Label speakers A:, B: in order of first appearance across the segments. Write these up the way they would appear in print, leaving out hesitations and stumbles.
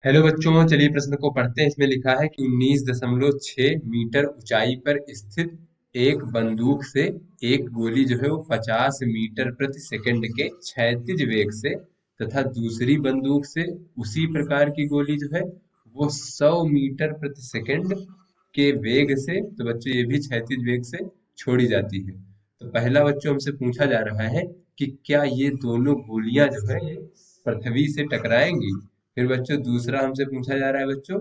A: Hello बच्चों, चलिए प्रश्न को पढ़ते हैं। इसमें लिखा है कि 19.6 मीटर ऊंचाई पर स्थित एक बंदूक से एक गोली जो है वो 50 मीटर प्रति सेकंड के क्षैतिज वेग से तथा दूसरी बंदूक से उसी प्रकार की गोली जो है वो 100 मीटर प्रति सेकंड के वेग से, तो बच्चों ये भी क्षैतिज वेग से छोड़ी जाती है। तो पहला बच्चों हमसे पूछा जा रहा है कि क्या ये दोनों गोलियां जो है ये पृथ्वी से टकराएंगी। फिर बच्चों दूसरा हमसे पूछा जा रहा है बच्चों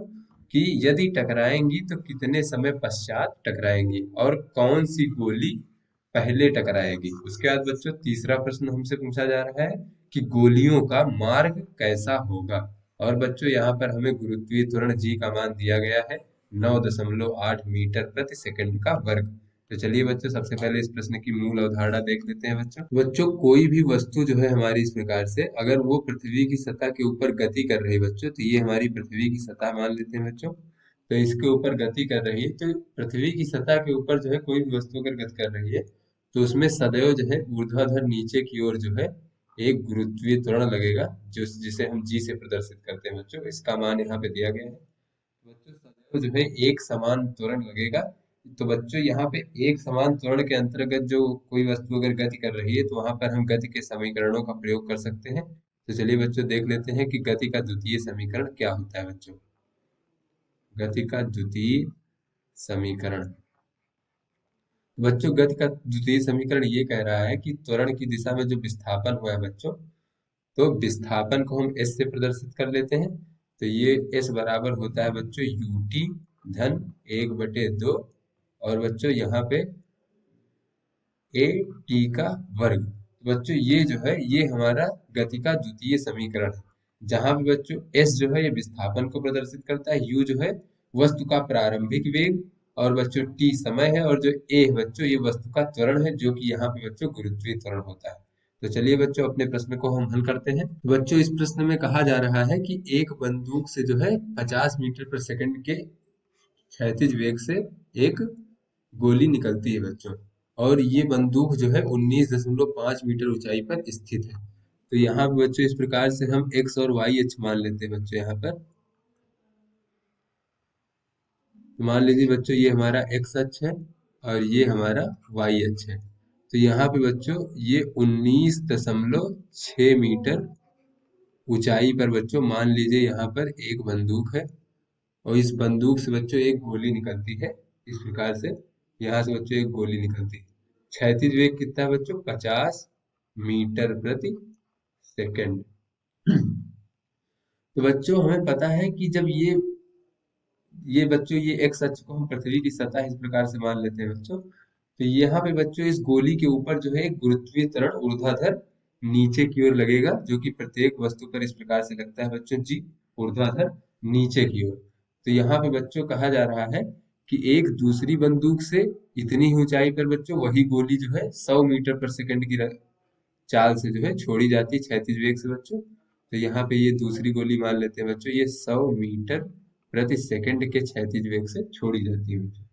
A: कि यदि टकराएंगी तो कितने समय पश्चात टकराएंगी और कौन सी गोली पहले टकराएगी। उसके बाद बच्चों तीसरा प्रश्न हमसे पूछा जा रहा है कि गोलियों का मार्ग कैसा होगा। और बच्चों यहाँ पर हमें गुरुत्वीय त्वरण जी का मान दिया गया है 9.8 मीटर प्रति सेकंड का वर्ग। तो चलिए बच्चों सबसे पहले इस प्रश्न की मूल अवधारणा देख लेते हैं। बच्चों कोई भी वस्तु जो है हमारी इस प्रकार से अगर वो पृथ्वी की सतह के ऊपर गति कर रही है बच्चों, तो ये हमारी पृथ्वी की सतह मान लेते हैं बच्चों। तो इसके ऊपर गति कर रही है, तो पृथ्वी की सतह के ऊपर जो है कोई भी वस्तु अगर गति कर रही है तो उसमें सदैव जो है ऊर्ध्वाधर नीचे की ओर जो है एक गुरुत्वीय त्वरण लगेगा, जो जिसे हम जी से प्रदर्शित करते हैं बच्चों। इसका मान यहाँ पे दिया गया है। बच्चों सदैव जो है एक समान त्वरण लगेगा। तो बच्चों यहाँ पे एक समान त्वरण के अंतर्गत जो कोई वस्तु अगर गति कर रही है तो वहां पर हम गति के समीकरणों का प्रयोग कर सकते हैं। तो चलिए बच्चों देख लेते हैं कि गति का द्वितीय समीकरण क्या होता है बच्चों। गति का द्वितीय समीकरण, बच्चों गति का द्वितीय समीकरण ये कह रहा है कि त्वरण की दिशा में जो विस्थापन हुआ है बच्चों, तो विस्थापन को हम एस से प्रदर्शित कर लेते हैं। तो ये एस बराबर होता है बच्चों यू टी धन 1/2। और बच्चों यहाँ पे ए टी का वर्ग। तो बच्चों ये जो है ये हमारा गति का द्वितीय समीकरण है, जहां पे बच्चों एस जो है ये विस्थापन को प्रदर्शित करता है, यू जो है वस्तु का प्रारंभिक वेग, और बच्चों टी समय है, और जो ए है बच्चों ये वस्तु का त्वरण है, जो कि यहाँ पे बच्चों गुरुत्वीय त्वरण होता है। तो चलिए बच्चों अपने प्रश्न को हम हल करते हैं। तो बच्चों इस प्रश्न में कहा जा रहा है कि एक बंदूक से जो है 50 मीटर पर सेकंड के क्षैतिज वेग से एक गोली निकलती है बच्चों, और ये बंदूक जो है 19.5 मीटर ऊंचाई पर स्थित है। तो यहाँ पे बच्चों इस प्रकार से हम एक्स और वाई अक्ष मान लेते हैं बच्चों। यहाँ पर तो मान लीजिए बच्चों ये हमारा एक्स अक्ष है और ये हमारा वाई अक्ष है। तो यहाँ पे बच्चों ये 19.6 मीटर ऊंचाई पर बच्चों मान लीजिए यहाँ पर एक बंदूक है, और इस बंदूक से बच्चों एक गोली निकलती है। इस प्रकार से यहाँ से बच्चों एक गोली निकलती है। क्षैतिज वेग कितना है बच्चों? 50 मीटर प्रति सेकंड। तो बच्चों हमें पता है कि जब ये बच्चों ये एक्स अक्ष को हम पृथ्वी की सतह इस प्रकार से मान लेते हैं बच्चों, तो यहाँ पे बच्चों इस गोली के ऊपर जो है एक गुरुत्वीय त्वरण ऊर्ध्वाधर नीचे की ओर लगेगा, जो कि प्रत्येक वस्तु पर इस प्रकार से लगता है बच्चों जी, ऊर्ध्वाधर नीचे की ओर। तो यहाँ पे बच्चों कहा जा रहा है कि एक दूसरी बंदूक से इतनी ही ऊंचाई पर बच्चों वही गोली जो है 100 मीटर पर सेकंड की चाल से जो है छोड़ी जाती है क्षैतिज वेग से बच्चों। तो यहाँ पे ये दूसरी गोली मान लेते हैं बच्चों, ये 100 मीटर प्रति सेकंड के क्षैतिज वेग से छोड़ी जाती है बच्चों।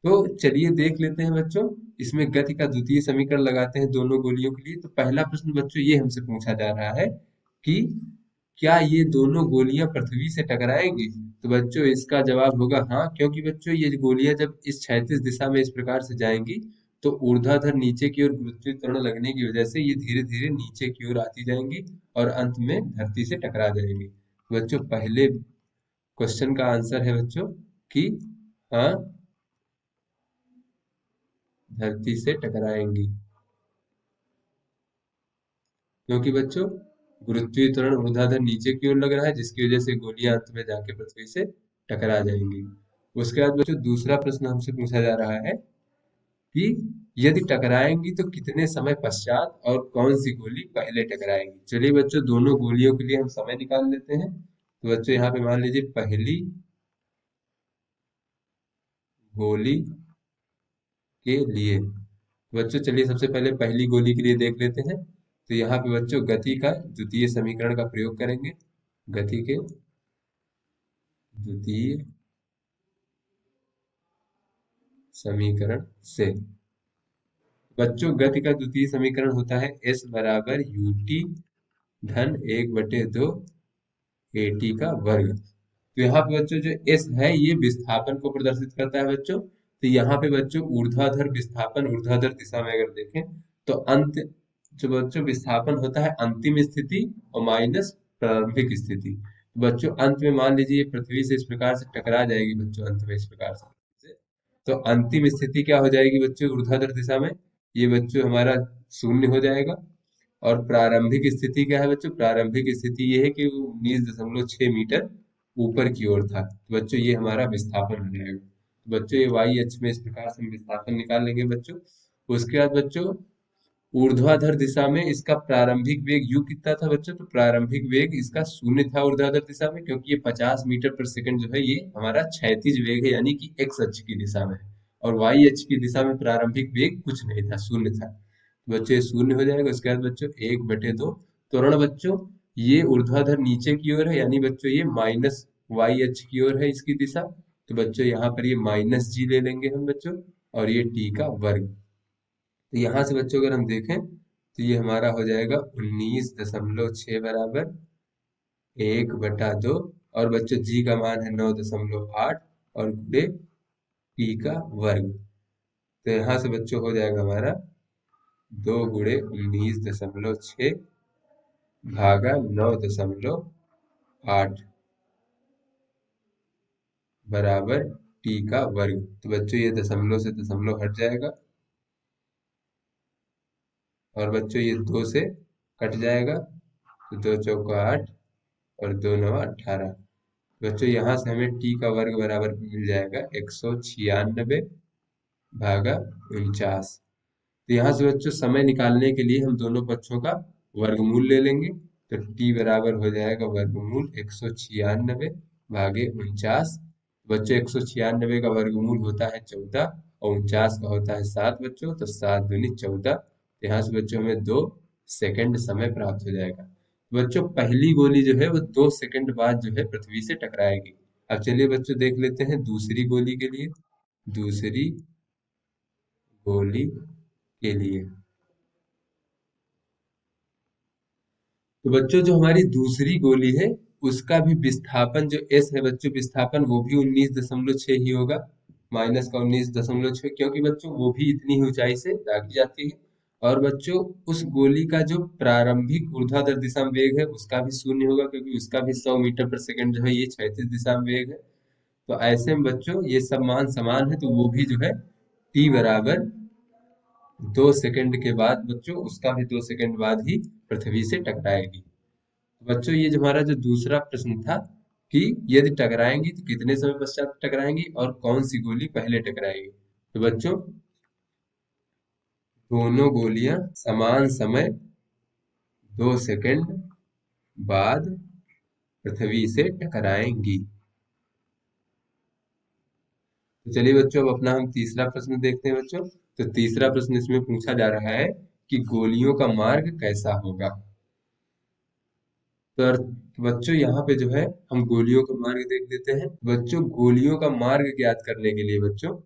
A: तो चलिए देख लेते हैं बच्चों, इसमें गति का द्वितीय समीकरण लगाते हैं दोनों गोलियों के लिए। तो पहला प्रश्न बच्चों ये हमसे पूछा जा रहा है कि क्या ये दोनों गोलियां पृथ्वी से टकराएंगी। तो बच्चों इसका जवाब होगा हाँ, क्योंकि बच्चों ये गोलियां जब इस क्षैतिज दिशा में इस प्रकार से जाएंगी तो ऊर्ध्वाधर नीचे की ओर गुरुत्वीय त्वरण लगने की वजह से ये धीरे धीरे नीचे की ओर आती जाएंगी और अंत में धरती से टकरा जाएंगी। बच्चों पहले क्वेश्चन का आंसर है बच्चों कि हाँ, धरती से टकराएंगी, क्योंकि बच्चों गुरुत्वीय त्वरण ऊर्ध्वाधर नीचे की ओर लग रहा है, जिसकी वजह से गोलियां अंत में जाके पृथ्वी से टकरा जाएंगी। उसके बाद बच्चों दूसरा प्रश्न हमसे पूछा जा रहा है कि यदि टकराएंगी तो कितने समय पश्चात और कौन सी गोली पहले टकराएंगी। चलिए बच्चों दोनों गोलियों के लिए हम समय निकाल लेते हैं। तो बच्चों यहाँ पे मान लीजिए पहली गोली के लिए, बच्चों चलिए सबसे पहले पहली गोली के लिए देख लेते हैं। तो यहाँ पे बच्चों गति का द्वितीय समीकरण का प्रयोग करेंगे। गति के द्वितीय समीकरण से बच्चों गति का द्वितीय समीकरण होता है एस बराबर यू टी धन 1/2 ए टी का वर्ग। तो यहाँ पे बच्चों जो एस है ये विस्थापन को प्रदर्शित करता है बच्चों। तो यहाँ पे बच्चों ऊर्ध्वाधर विस्थापन ऊर्ध्वाधर दिशा में अगर देखें तो अंत जो बच्चों विस्थापन होता है अंतिम स्थिति और माइनस प्रारंभिक स्थिति। तो बच्चों अंत में मान लीजिए पृथ्वी से इस प्रकार से टकरा जाएगी बच्चों, अंत में इस प्रकार से तो अंतिम स्थिति क्या हो जाएगी बच्चों ऊर्ध्वाधर दिशा में, ये बच्चों हमारा शून्य हो जाएगा। और प्रारंभिक स्थिति क्या है बच्चों, प्रारंभिक स्थिति ये है कि वो 19.6 मीटर ऊपर की ओर था। तो बच्चों ये हमारा विस्थापन हो जाएगा। तो बच्चों ये वाई अक्ष में इस प्रकार से हम विस्थापन निकाल लेंगे बच्चों। उसके बाद बच्चों ऊर्ध्वाधर दिशा में इसका प्रारंभिक वेग यू कितना था बच्चों, तो प्रारंभिक वेग इसका शून्य था ऊर्ध्वाधर दिशा में, क्योंकि ये 50 मीटर पर सेकंड जो है ये हमारा क्षैतिज वेग है, यानी कि एक्स अक्ष की दिशा में है। और वाई अक्ष की दिशा में प्रारंभिक वेग कुछ नहीं था, शून्य था। तो बच्चों ये शून्य हो जाएगा। उसके बाद बच्चों 1/2 त्वरण बच्चों ये ऊर्ध्वाधर नीचे की ओर है, यानी बच्चों ये माइनस वाई अक्ष की ओर है इसकी दिशा। तो बच्चों यहाँ पर ये माइनस जी ले लेंगे हम बच्चों, और ये टी का वर्ग। तो यहाँ से बच्चों अगर हम देखें तो ये हमारा हो जाएगा 19.6 बराबर 1/2, और बच्चों जी का मान है 9.8 और गुणे पी का वर्ग। तो यहाँ से बच्चों हो जाएगा हमारा 2 × 19.6 भागा 9.8 बराबर टी का वर्ग। तो बच्चों ये दशमलव से दशमलव हट जाएगा, और बच्चों ये 2 से कट जाएगा, तो 2 चौका 8 और 2 नवा 18। बच्चों यहाँ से हमें टी का वर्ग बराबर मिल जाएगा 196 भागा 49। तो यहाँ से बच्चों समय निकालने के लिए हम दोनों पक्षों का वर्गमूल ले लेंगे। तो टी बराबर हो जाएगा वर्गमूल 196 भागे 49। बच्चों 196 का वर्गमूल होता है 14 और 49 का होता है 7 बच्चों, तो 7 दूनी 14। यहाँ से बच्चों हमें 2 सेकंड समय प्राप्त हो जाएगा। बच्चों पहली गोली जो है वो 2 सेकंड बाद जो है पृथ्वी से टकराएगी। अब चलिए बच्चों देख लेते हैं दूसरी गोली के लिए। दूसरी गोली के लिए तो बच्चों जो हमारी दूसरी गोली है उसका भी विस्थापन जो एस है बच्चों, विस्थापन वो भी 19.6 ही होगा, माइनस का 19.6, क्योंकि बच्चों वो भी इतनी ही ऊंचाई से दागी जाती है। और बच्चों उस गोली का जो प्रारंभिक ऊर्ध्वाधर दिशा में वेग है उसका भी शून्य होगा, क्योंकि उसका भी 100 मीटर पर सेकंड जो है ये क्षैतिज दिशा में वेग है। तो ऐसे में बच्चों ये सब मान समान है, तो वो भी जो है टी बराबर 2 सेकंड के बाद बच्चों उसका भी 2 सेकंड बाद ही पृथ्वी से टकराएगी। तो बच्चों ये जो हमारा जो दूसरा प्रश्न था कि यदि टकराएंगी तो कितने समय पश्चात टकराएंगी और कौन सी गोली पहले टकराएगी। तो बच्चों दोनों गोलियां समान समय 2 सेकंड बाद पृथ्वी से टकराएंगी। तो चलिए बच्चों अब अपना हम तीसरा प्रश्न देखते हैं बच्चों। तो तीसरा प्रश्न इसमें पूछा जा रहा है कि गोलियों का मार्ग कैसा होगा। तो बच्चों यहाँ पे जो है हम गोलियों का मार्ग देख लेते हैं। बच्चों गोलियों का मार्ग ज्ञात करने के लिए बच्चों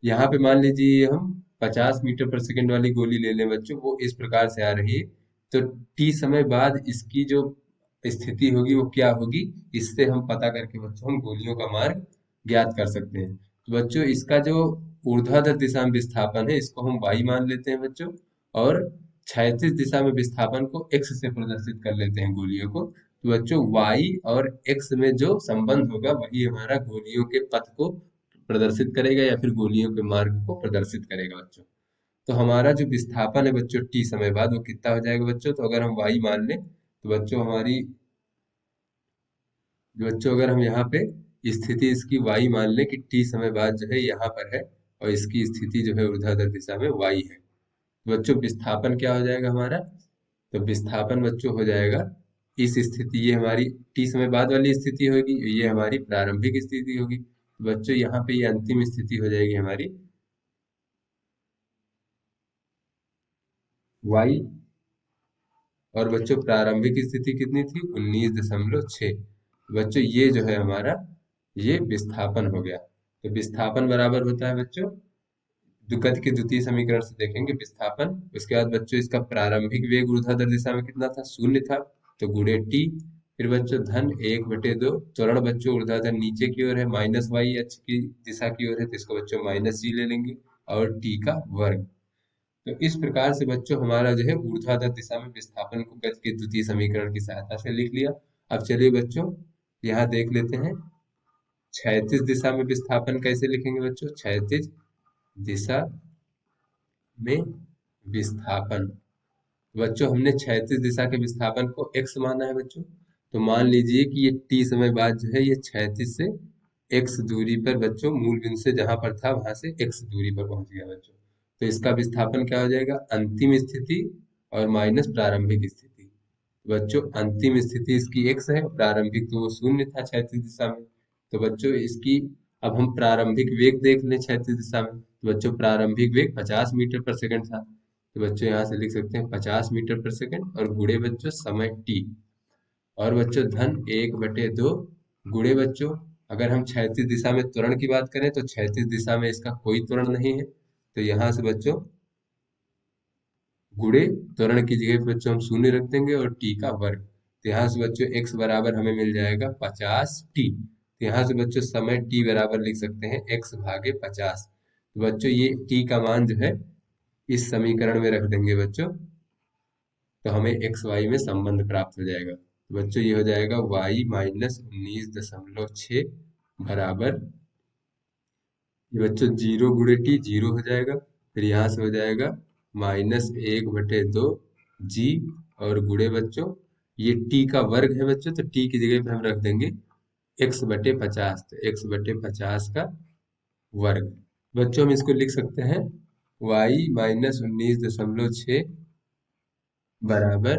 A: यहाँ पे मान लीजिए हम 50 मीटर पर सेकंड वाली गोली ले लें बच्चों, वो इस प्रकार से आ रही है। तो टी समय बाद इसकी जो स्थिति होगी वो क्या होगी, इससे हम पता करके बच्चों हम गोलियों का मार्ग ज्ञात कर सकते हैं। तो बच्चों इसका जो ऊर्ध्वाधर दिशा में विस्थापन है इसको हम वाई मान लेते हैं बच्चों, और क्षैतिज दिशा में विस्थापन को एक्स से प्रदर्शित कर लेते हैं गोलियों को। तो बच्चों वाई और एक्स में जो संबंध होगा वही हमारा गोलियों के पथ को प्रदर्शित करेगा या फिर गोलियों के मार्ग को प्रदर्शित करेगा बच्चों। तो हमारा जो विस्थापन है बच्चों टी समय बाद वो कितना हो जाएगा बच्चों, तो अगर हम वाई मान लें तो बच्चों हमारी बच्चों अगर हम यहाँ पे स्थिति इसकी वाई मान लें कि टी समय बाद जो है यहाँ पर है और इसकी स्थिति जो है ऊर्ध्वाधर दिशा में वाई है, तो बच्चों विस्थापन क्या हो जाएगा हमारा, तो विस्थापन बच्चों हो जाएगा इस स्थिति, ये हमारी टी समय बाद वाली स्थिति होगी, ये हमारी प्रारंभिक स्थिति होगी। तो बच्चों यहाँ पे ये अंतिम स्थिति हो जाएगी हमारी वाई, और बच्चों प्रारंभिक स्थिति कितनी थी 19.6। बच्चों ये जो है हमारा ये विस्थापन हो गया। तो विस्थापन बराबर होता है बच्चों गति के द्वितीय समीकरण से देखेंगे विस्थापन। उसके बाद बच्चों इसका प्रारंभिक वेग ऊर्ध्वाधर दिशा में कितना था, शून्य था, तो गुणे टी फिर बच्चों धन 1/2, त्वरण बच्चों ऊर्ध्वाधर नीचे की ओर है, माइनस वाई अक्ष की दिशा की ओर है, तो इसको बच्चों माइनस जी ले लेंगे, और टी का वर्ग। तो इस प्रकार से बच्चों हमारा जो है ऊर्ध्वाधर दिशा में विस्थापन को गति के द्वितीय समीकरण की सहायता से लिख लिया। अब चलिए बच्चों यहाँ देख लेते हैं क्षैतिज दिशा में विस्थापन कैसे लिखेंगे बच्चों। क्षैतिज दिशा में विस्थापन, बच्चों हमने क्षैतिज दिशा के विस्थापन को x माना है बच्चों, तो मान लीजिए कि ये t समय बाद जो है ये क्षैतिज से x दूरी पर बच्चों मूल बिंदु से जहां पर था वहां से x दूरी पर पहुंच गया बच्चों। तो इसका विस्थापन क्या हो जाएगा, अंतिम स्थिति और माइनस प्रारंभिक स्थिति। बच्चों अंतिम स्थिति इसकी x है, प्रारंभिक तो वो शून्य था क्षैतिज दिशा में। तो बच्चों इसकी अब हम प्रारंभिक वेग देख लें क्षैतिज दिशा में, तो बच्चों प्रारंभिक वेग 50 मीटर पर सेकंड था, तो बच्चों यहाँ से लिख सकते हैं 50 मीटर पर सेकंड और गुणे बच्चों समय t, और बच्चों धन 1/2 गुणे बच्चों अगर हम क्षैतिज दिशा में त्वरण की बात करें तो क्षैतिज दिशा में इसका कोई त्वरण नहीं है, तो यहाँ से बच्चों गुणे त्वरण की जगह पे बच्चों हम शून्य रख देंगे और टी का वर्ग। तो यहाँ से बच्चों x बराबर हमें मिल जाएगा 50t। तो यहाँ से बच्चों समय t बराबर लिख सकते हैं x/50। तो बच्चों ये t का मान जो है इस समीकरण में रख देंगे बच्चों, तो हमें एक्स वाई में संबंध प्राप्त हो जाएगा। तो बच्चों ये हो जाएगा y माइनस 19.6 बराबर, ये बच्चों 0 गुणे टी 0 हो जाएगा, फिर यहाँ से हो जाएगा -1/2 जी, और गुणे बच्चों ये टी का वर्ग है बच्चों, तो टी की जगह पे हम रख देंगे x/50, तो x/50 का वर्ग। बच्चों हम इसको लिख सकते हैं y माइनस 19.6 बराबर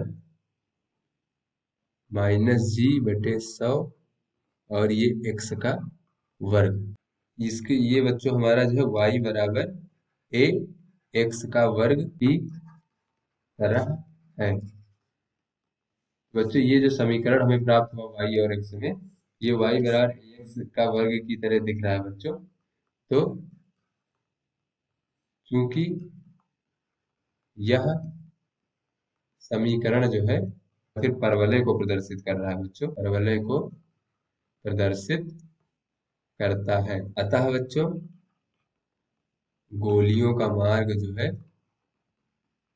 A: -g/100 और ये x का वर्ग। इसके ये बच्चों हमारा जो है y बराबर a x का वर्ग की तरह है। बच्चों ये जो समीकरण हमें प्राप्त हुआ y और x में, ये y बराबर x का वर्ग की तरह दिख रहा है बच्चों। तो क्योंकि यह समीकरण जो है फिर परवलय को प्रदर्शित कर रहा है बच्चों, परवलय को प्रदर्शित करता है, अतः बच्चों गोलियों का मार्ग जो है,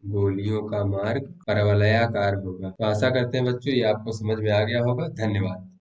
A: गोलियों का मार्ग परवलयाकार होगा। तो आशा करते हैं बच्चों ये आपको समझ में आ गया होगा। धन्यवाद।